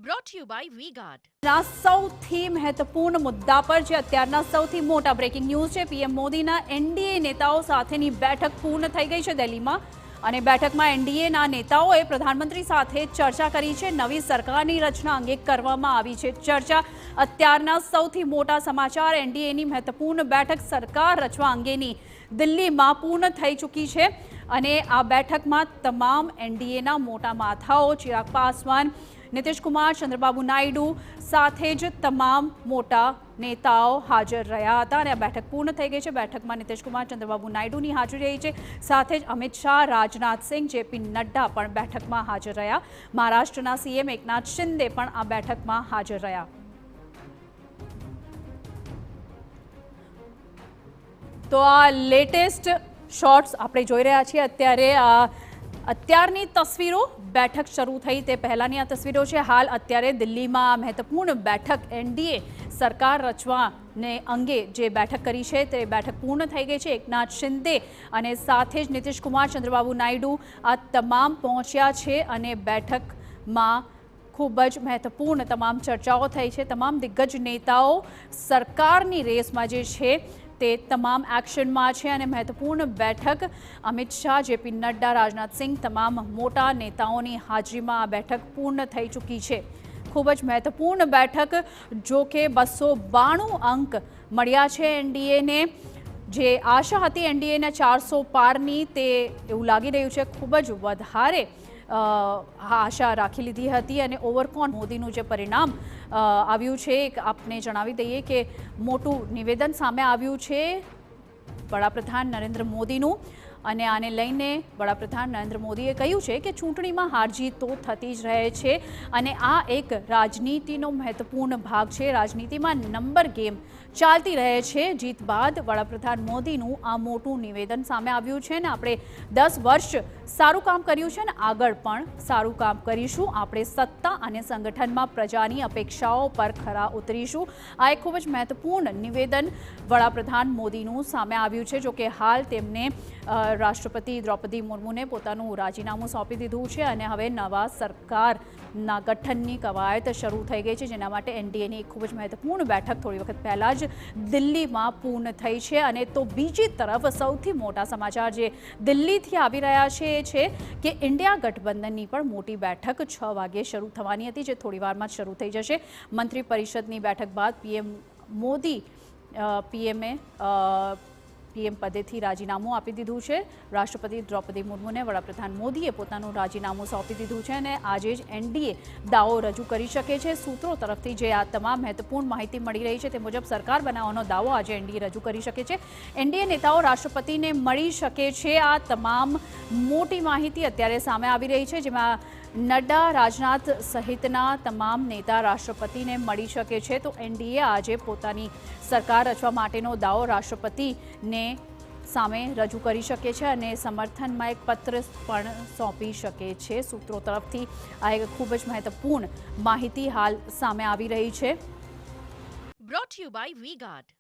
Brought to you by V-Guard. સૌથી મહત્વપૂર્ણ મુદ્દા પર જે અત્યારના સૌથી મોટા બ્રેકિંગ ન્યૂઝ છે પીએમ મોદીના એનડીએ નેતાઓ સાથેની બેઠક પૂર્ણ થઈ ગઈ છે દિલ્હીમાં અને બેઠકમાં એનડીએના નેતાઓએ પ્રધાનમંત્રી સાથે ચર્ચા કરી છે નવી સરકારની રચના અંગે કરવામાં આવી છે ચર્ચા અત્યારના સૌથી મોટા સમાચાર એનડીએની મહત્વપૂર્ણ બેઠક સરકાર રચવા અંગેની દિલ્હીમાં પૂર્ણ થઈ ચૂકી છે અને આ બેઠકમાં તમામ એનડીએના મોટા માથાઓ ચિરાગ પાસવાન નીતિશ કુમાર ચંદ્રબાબુ નાયડુ સાથે જ તમામ મોટા નેતાઓ હાજર રહ્યા હતા અને આ બેઠક પૂર્ણ થઈ ગઈ છે બેઠકમાં નીતિશ કુમાર ચંદ્રબાબુ નાયડુની હાજરી રહી છે સાથે જ અમિત શાહ રાજનાથ સિંહ જેપી નડ્ડા પણ બેઠકમાં હાજર રહ્યા મહારાષ્ટ્રના સીએમ એકનાથ શિંદે પણ આ બેઠકમાં હાજર રહ્યા તો આ લેટેસ્ટ શોર્ટ્સ આપણે જોઈ રહ્યા છીએ અત્યારની તસવીરો બેઠક શરૂ થઈ તે પહેલાની આ તસવીરો છે હાલ અત્યારે દિલ્હીમાં મહત્વપૂર્ણ બેઠક એનડીએ સરકાર રચવાને અંગે જે બેઠક કરી છે તે બેઠક પૂર્ણ થઈ ગઈ છે એકનાથ શિંદે અને સાથે જ નીતિશ કુમાર ચંદ્રબાબુ નાયડુ આ તમામ પહોંચ્યા છે અને બેઠકમાં ખૂબ જ મહત્વપૂર્ણ તમામ ચર્ચાઓ થઈ છે તમામ દિગ્ગજ નેતાઓ સરકારની રેસમાં જે છે તે તમામ એક્શનમાં છે અને મહત્વપૂર્ણ બેઠક અમિત શાહ જેપી નડ્ડા રાજનાથ સિંહ તમામ મોટા નેતાઓની હાજરીમાં આ બેઠક પૂર્ણ થઈ ચૂકી છે ખૂબ જ મહત્વપૂર્ણ બેઠક જો કે 292 અંક મળ્યા છે એનડીએને જે આશા હતી એનડીએના 400 પારની તે એવું લાગી રહ્યું છે ખૂબ જ વધારે આશા રાખી લીધી હતી અને ઓવરકોન મોદીનું જે પરિણામ આવ્યું છે આપને જણાવી દઈએ કે મોટું નિવેદન સામે આવ્યું છે વડાપ્રધાન નરેન્દ્ર મોદીનું અને આને લઈને વડાપ્રધાન નરેન્દ્ર મોદીએ કહ્યું છે કે ચૂંટણીમાં હારજીત તો થતી જ રહે છે અને આ એક રાજનીતિનો મહત્વપૂર્ણ ભાગ છે રાજનીતિમાં નંબર ગેમ ચાલતી રહે છે જીત બાદ વડાપ્રધાન મોદીનું આ મોટું નિવેદન સામે આવ્યું છે ને આપણે 10 વર્ષ સારું કામ કર્યું છે ને આગળ પણ સારું કામ કરીશું આપણે સત્તા અને સંગઠનમાં પ્રજાની અપેક્ષાઓ પર ખરા ઉતરીશું આ એક ખૂબ જ મહત્વપૂર્ણ નિવેદન વડાપ્રધાન મોદીનું સામે આવ્યું છે જો કે હાલ તેમને રાષ્ટ્રપતિ દ્રૌપદી મુર્મુને પોતાનું રાજીનામું સોંપી દીધું છે અને હવે નવા સરકારના ગઠનની કવાયત શરૂ થઈ ગઈ છે જેના માટે એનડીએની એક ખૂબ જ મહત્વપૂર્ણ બેઠક થોડી વખત પહેલાં જ દિલ્હીમાં પૂર્ણ થઈ છે અને તો બીજી તરફ સૌથી મોટા સમાચાર જે દિલ્હીથી આવી રહ્યા છે એ છે કે ઇન્ડિયા ગઠબંધનની પણ મોટી બેઠક 6 વાગ્યે શરૂ થવાની હતી જે થોડી વારમાં જ શરૂ થઈ જશે મંત્રી પરિષદની બેઠક બાદ પીએમ મોદી પીએમ પદેથી રાજીનામું આપી દીધું છે રાષ્ટ્રપતિ દ્રૌપદી મુર્મુને વડાપ્રધાન મોદીએ પોતાનું રાજીનામું સોંપી દીધું છે અને આજે જ એનડીએ દાવો રજૂ કરી શકે છે સૂત્રો તરફથી જે આ તમામ મહત્વપૂર્ણ માહિતી મળી રહી છે તે મુજબ સરકાર બનાવવાનો દાવો આજે એનડીએ રજૂ કરી શકે છે એનડીએ નેતાઓ રાષ્ટ્રપતિને મળી શકે છે આ તમામ મોટી માહિતી અત્યારે સામે આવી રહી છે જેમાં નડ્ડા રાજનાથ સહિતના તમામ નેતા રાષ્ટ્રપતિને મળી શકે છે તો એનડીએ આજે પોતાની સરકાર રચવા માટેનો દાવો રાષ્ટ્રપતિને સામે રજૂ કરી શકે છે અને સમર્થનમાં એક પત્ર પણ સોંપી શકે છે સૂત્રો તરફથી આ એક ખૂબ જ મહત્વપૂર્ણ માહિતી હાલ સામે આવી રહી છે Brought to you by V-Guard.